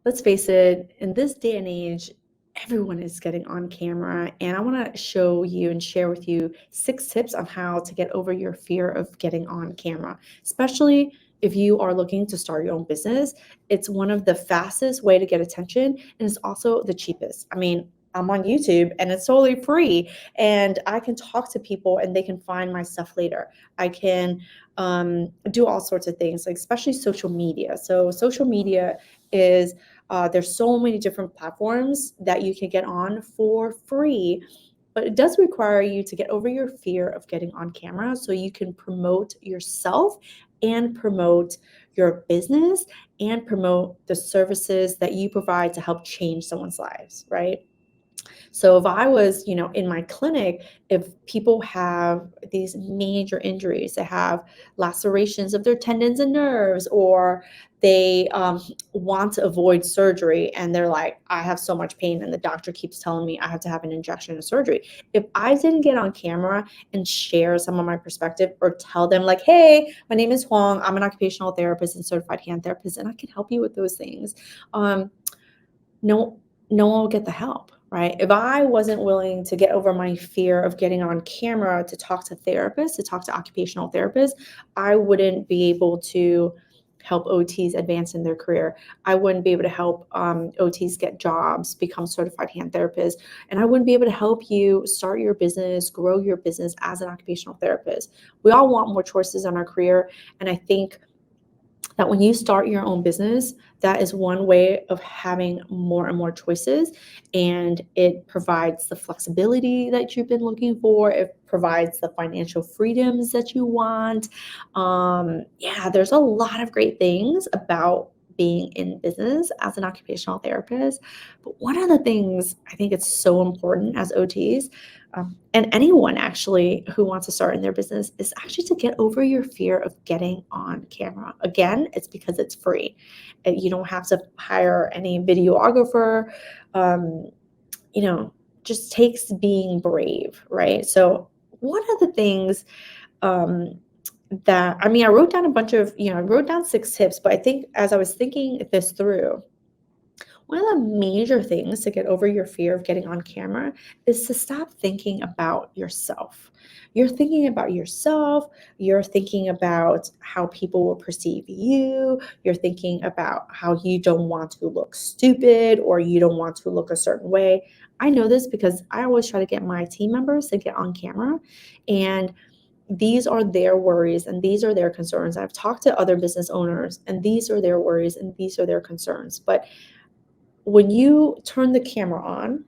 let's face it, in this day and age, everyone is getting on camera. And I want to show you and share with you 6 tips on how to get over your fear of getting on camera, especially if you are looking to start your own business. It's one of the fastest way to get attention, and it's also the cheapest. I mean, I'm on YouTube and it's totally free, and I can talk to people and they can find my stuff later. I can do all sorts of things, like especially social media. So social media is there's so many different platforms that you can get on for free, but it does require you to get over your fear of getting on camera so you can promote yourself and promote your business and promote the services that you provide to help change someone's lives, right? So if I was, in my clinic, if people have these major injuries, they have lacerations of their tendons and nerves, or they want to avoid surgery and they're like, I have so much pain and the doctor keeps telling me I have to have an injection or surgery. If I didn't get on camera and share some of my perspective or tell them like, hey, my name is Huang, I'm an occupational therapist and certified hand therapist, and I can help you with those things. No, no one will get the help, right? If I wasn't willing to get over my fear of getting on camera to talk to therapists, to talk to occupational therapists, I wouldn't be able to help OTs advance in their career. I wouldn't be able to help OTs get jobs, become certified hand therapists, and I wouldn't be able to help you start your business, grow your business as an occupational therapist. We all want more choices in our career, and I think that when you start your own business, that is one way of having more and more choices. And it provides the flexibility that you've been looking for. It provides the financial freedoms that you want. Yeah, there's a lot of great things about being in business as an occupational therapist. But one of the things I think it's so important as OTs, and anyone actually who wants to start in their business, is actually to get over your fear of getting on camera. Again, it's because it's free. You don't have to hire any videographer. Um, just takes being brave, right? So one of the things um, I wrote down a bunch of, I wrote down 6 tips, but I think as I was thinking this through, one of the major things to get over your fear of getting on camera is to stop thinking about yourself. You're thinking about yourself, you're thinking about how people will perceive you, you're thinking about how you don't want to look stupid or you don't want to look a certain way. I know this because I always try to get my team members to get on camera, and these are their worries and these are their concerns. I've talked to other business owners and these are their worries and these are their concerns. But when you turn the camera on,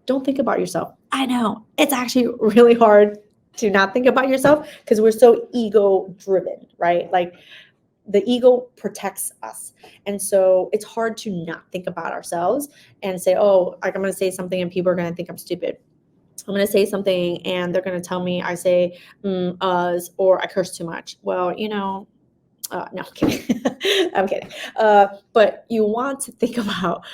don't think about yourself. I know it's actually really hard to not think about yourself because we're so ego driven, right? Like the ego protects us. And so it's hard to not think about ourselves and say, oh, like I'm going to say something and people are going to think I'm stupid. I'm going to say something and they're going to tell me I say or I curse too much. Well, no, I'm kidding. I'm kidding. But you want to think about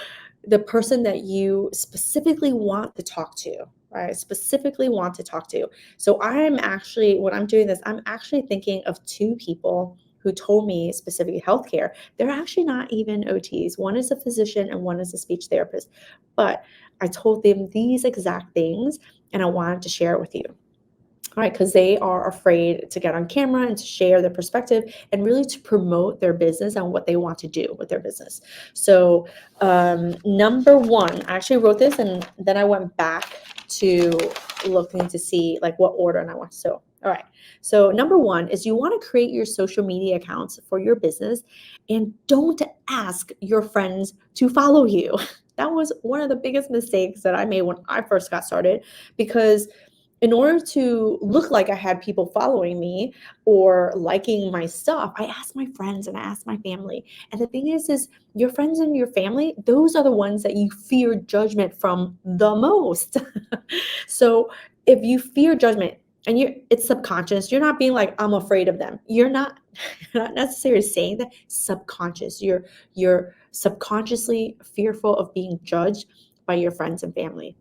the person that you specifically want to talk to, right? Specifically want to talk to. So when I'm doing this, I'm actually thinking of 2 people who told me specifically healthcare. They're actually not even OTs. One is a physician and one is a speech therapist. But I told them these exact things and I wanted to share it with you. All right, because they are afraid to get on camera and to share their perspective and really to promote their business and what they want to do with their business. So, number one, I actually wrote this and then I went back to looking to see like what order and I want. So, all right. So, number one is you want to create your social media accounts for your business and don't ask your friends to follow you. That was one of the biggest mistakes that I made when I first got started, because in order to look like I had people following me or liking my stuff, I asked my friends and I asked my family. And the thing is your friends and your family, those are the ones that you fear judgment from the most. So if you fear judgment and it's subconscious, you're not being like, I'm afraid of them. You're not necessarily saying that. Subconscious. You're subconsciously fearful of being judged by your friends and family.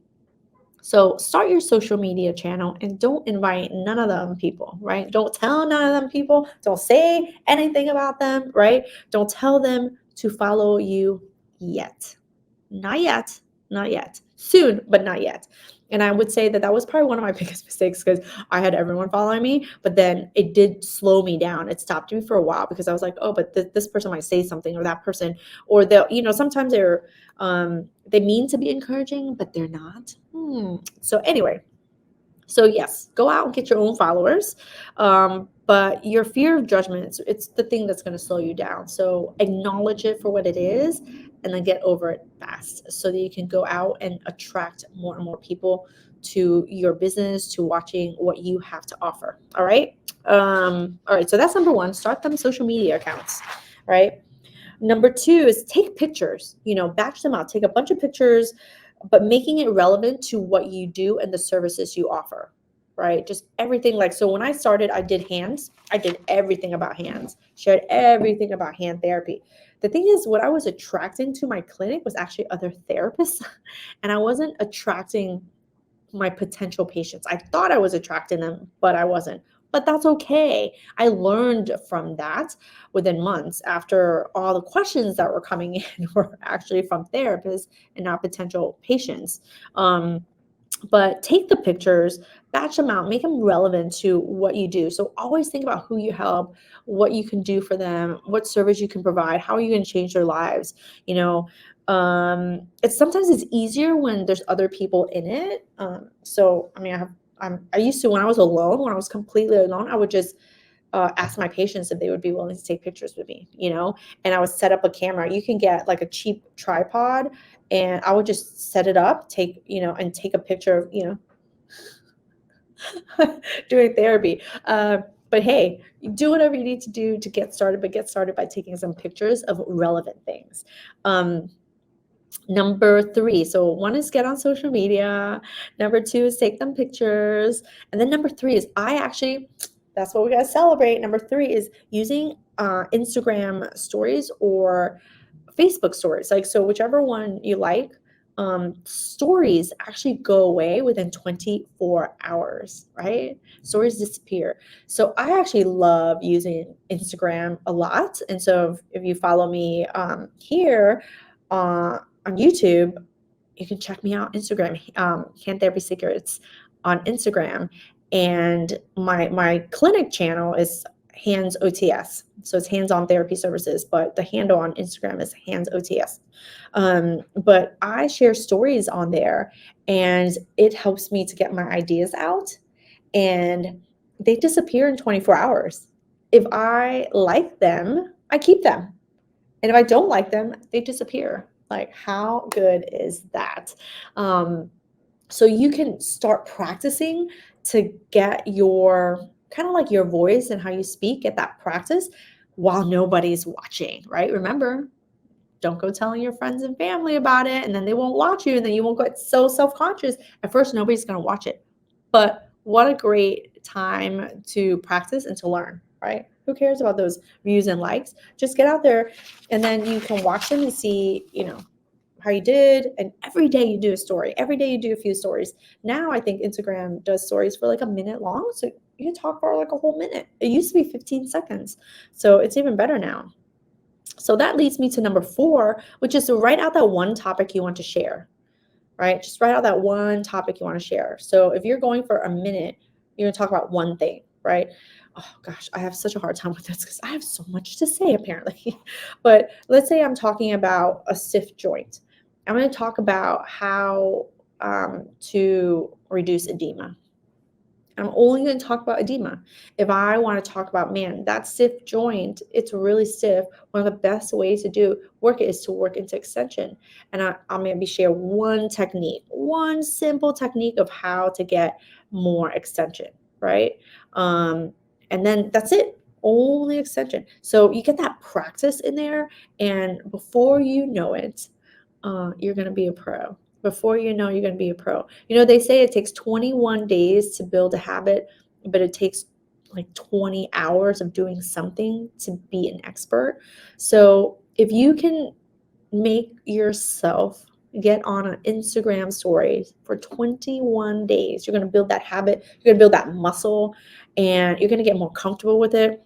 So start your social media channel and don't invite none of them people, right? Don't tell none of them people. Don't say anything about them, right? Don't tell them to follow you yet. Not yet. Not yet. Soon, but not yet. And I would say that that was probably one of my biggest mistakes because I had everyone following me, but then it did slow me down. It stopped me for a while because I was like, oh, but this person might say something, or that person, or they'll, sometimes they mean to be encouraging, but they're not. So anyway, so yes, go out and get your own followers. But your fear of judgment, it's the thing that's going to slow you down. So acknowledge it for what it is and then get over it fast so that you can go out and attract more and more people to your business, to watching what you have to offer. All right. All right. So that's number one, start them social media accounts, right? Number two is take pictures, batch them out, take a bunch of pictures, but making it relevant to what you do and the services you offer, right? Just everything. Like, so when I started, I did hands. I did everything about hands, shared everything about hand therapy. The thing is, what I was attracting to my clinic was actually other therapists, and I wasn't attracting my potential patients. I thought I was attracting them, but I wasn't. But that's okay. I learned from that within months after all the questions that were coming in were actually from therapists and not potential patients. But take the pictures, batch them out, make them relevant to what you do. So always think about who you help, what you can do for them, what service you can provide, how are you going to change their lives. It's sometimes it's easier when there's other people in it. So I mean, I used to, when I was alone, when I was completely alone, I would just ask my patients if they would be willing to take pictures with me, and I would set up a camera. You can get like a cheap tripod, and I would just set it up, and take a picture of, doing therapy. But hey, do whatever you need to do to get started, but get started by taking some pictures of relevant things. Number three, so one is get on social media. Number two is take them pictures. And then number three is that's what we got to celebrate. Number three is using Instagram stories or Facebook stories. Like, so whichever one you like, stories actually go away within 24 hours, right? Stories disappear. So I actually love using Instagram a lot. And so if you follow me here on YouTube, you can check me out Instagram, Hand Therapy Secrets on Instagram. And my clinic channel is Hands OTS. So it's hands-on therapy services, but the handle on Instagram is Hands OTS. But I share stories on there, and it helps me to get my ideas out, and they disappear in 24 hours. If I like them, I keep them. And if I don't like them, they disappear. Like, how good is that? So you can start practicing to get your kind of like your voice and how you speak, get that practice while nobody's watching, right? Remember, don't go telling your friends and family about it, and then they won't watch you, and then you won't get so self-conscious. At first, nobody's going to watch it. But what a great time to practice and to learn, right? Who cares about those views and likes? Just get out there, and then you can watch them and see, how you did. And every day you do a story. Every day you do a few stories. Now I think Instagram does stories for like a minute long. So you can talk for like a whole minute. It used to be 15 seconds. So it's even better now. So that leads me to number 4, which is to write out that one topic you want to share, right? Just write out that one topic you want to share. So if you're going for a minute, you're going to talk about one thing, right? Oh gosh, I have such a hard time with this because I have so much to say apparently. But let's say I'm talking about a stiff joint. I'm going to talk about how to reduce edema. I'm only going to talk about edema. If I want to talk about, man, that stiff joint, it's really stiff. One of the best ways to work it is to work into extension. And I'm going to share one simple technique of how to get more extension, right? And then that's it. Only extension. So you get that practice in there, and before you know it, you're going to be a pro. Before you know, you're going to be a pro. They say it takes 21 days to build a habit, but it takes like 20 hours of doing something to be an expert. So if you can make yourself get on an Instagram story for 21 days, you're going to build that habit, you're going to build that muscle, and you're going to get more comfortable with it.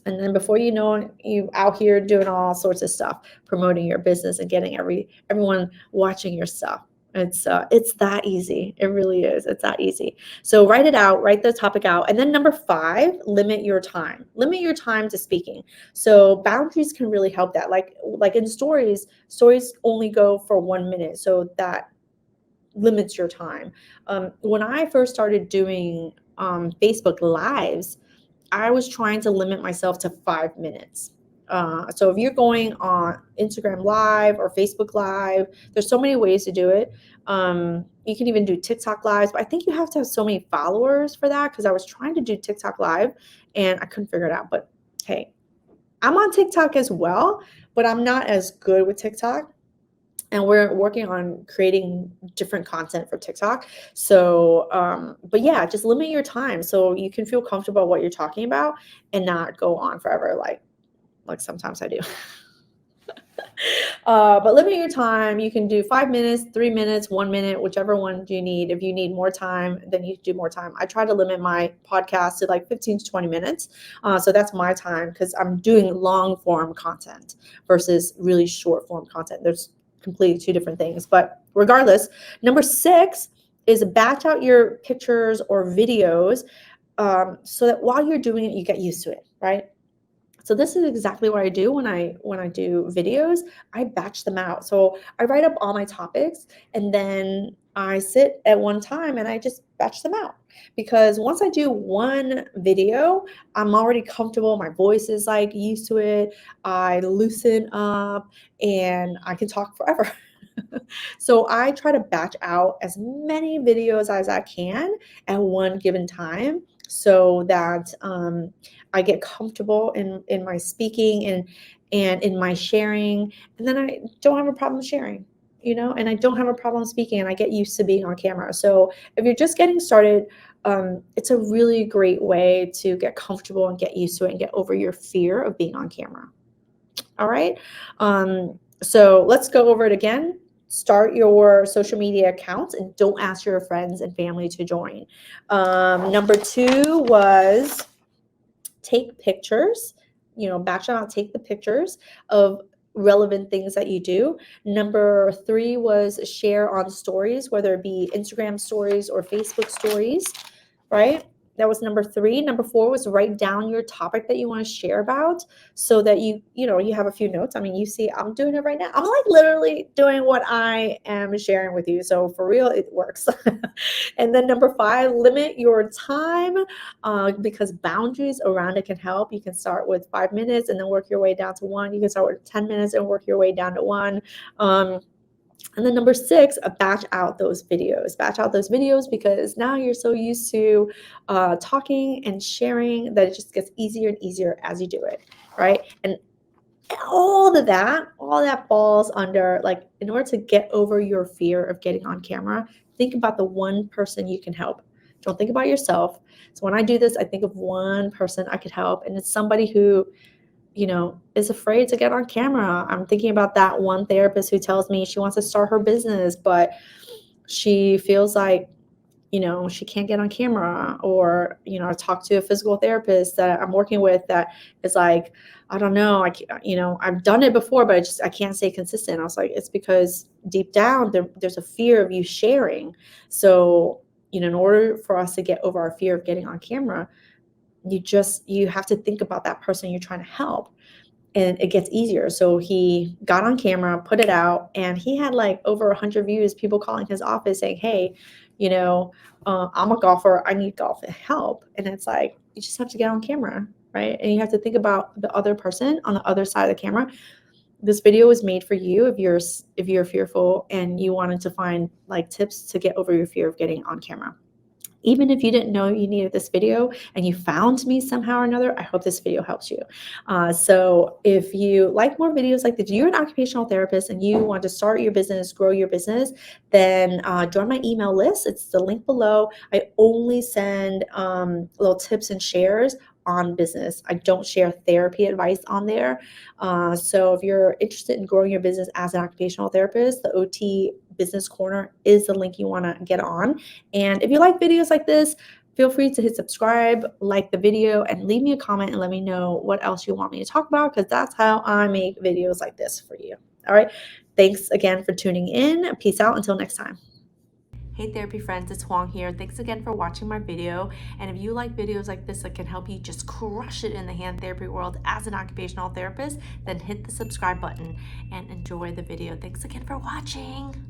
And then before you know it, you out here doing all sorts of stuff, promoting your business and getting everyone watching your stuff. It's that easy. It really is. It's that easy. So write it out, write the topic out. And then number 5, limit your time. Limit your time to speaking. So boundaries can really help that. Like in stories only go for 1 minute. So that limits your time. When I first started doing Facebook Lives, I was trying to limit myself to 5 minutes. So if you're going on Instagram Live or Facebook Live, there's so many ways to do it. You can even do TikTok Lives, but I think you have to have so many followers for that, because I was trying to do TikTok Live and I couldn't figure it out. But hey, I'm on TikTok as well, but I'm not as good with TikTok. And we're working on creating different content for TikTok. So, but yeah, just limit your time so you can feel comfortable what you're talking about and not go on forever like sometimes I do. But limit your time. You can do 5 minutes, 3 minutes, 1 minute, whichever one you need. If you need more time, then you do more time. I try to limit my podcast to like 15 to 20 minutes. So that's my time, because I'm doing long form content versus really short form content. There's completely 2 different things. But regardless, number 6 is batch out your pictures or videos, so that while you're doing it, you get used to it, right? So this is exactly what I do when I do videos. I batch them out. So I write up all my topics and then I sit at one time and I just batch them out. Because once I do one video, I'm already comfortable. My voice is like used to it. I loosen up and I can talk forever. So I try to batch out as many videos as I can at one given time, so that I get comfortable in my speaking and in my sharing, and then I don't have a problem sharing, and I don't have a problem speaking, and I get used to being on camera. So if you're just getting started, it's a really great way to get comfortable and get used to it and get over your fear of being on camera. All right. So let's go over it again. Start your social media accounts and don't ask your friends and family to join. Number 2 was take pictures, batch out, take the pictures of relevant things that you do. Number 3 was share on stories, whether it be Instagram stories or Facebook stories, right? That was number 3. Number 4 was write down your topic that you want to share about, so that you have a few notes. I mean, you see, I'm doing it right now. I'm like literally doing what I am sharing with you. So for real, it works. And then number 5, limit your time, because boundaries around it can help. You can start with 5 minutes and then work your way down to 1. You can start with 10 minutes and work your way down to 1. And then number 6, batch out those videos. Batch out those videos, because now you're so used to talking and sharing that it just gets easier and easier as you do it, right? And all that falls under, like, in order to get over your fear of getting on camera, think about the one person you can help. Don't think about yourself. So when I do this, I think of one person I could help, and it's somebody who is afraid to get on camera. I'm thinking about that one therapist who tells me she wants to start her business, but she feels like, she can't get on camera. Or, I talk to a physical therapist that I'm working with that is like, I don't know, I've done it before, but I can't stay consistent. I was like, it's because deep down there's a fear of you sharing. So, in order for us to get over our fear of getting on camera, you have to think about that person you're trying to help, and it gets easier. So he got on camera, put it out, and he had like over 100 views, people calling his office saying, hey, I'm a golfer, I need golf help. And it's like, you just have to get on camera, right? And you have to think about the other person on the other side of the camera. This video was made for you if you're fearful and you wanted to find like tips to get over your fear of getting on camera. Even if you didn't know you needed this video and you found me somehow or another, I hope this video helps you. So if you like more videos like this, you're an occupational therapist and you want to start your business, grow your business, then join my email list. It's the link below. I only send little tips and shares on business. I don't share therapy advice on there. So if you're interested in growing your business as an occupational therapist, the OT Business Corner is the link you want to get on. And if you like videos like this, Feel free to hit subscribe, like the video, and leave me a comment and let me know what else you want me to talk about, because that's how I make videos like this for you. All right. Thanks again for tuning in. Peace out. Until next time. Hey therapy friends, it's Huang here. Thanks again for watching my video. And if you like videos like this that can help you just crush it in the hand therapy world as an occupational therapist, then hit the subscribe button and enjoy the video. Thanks again for watching.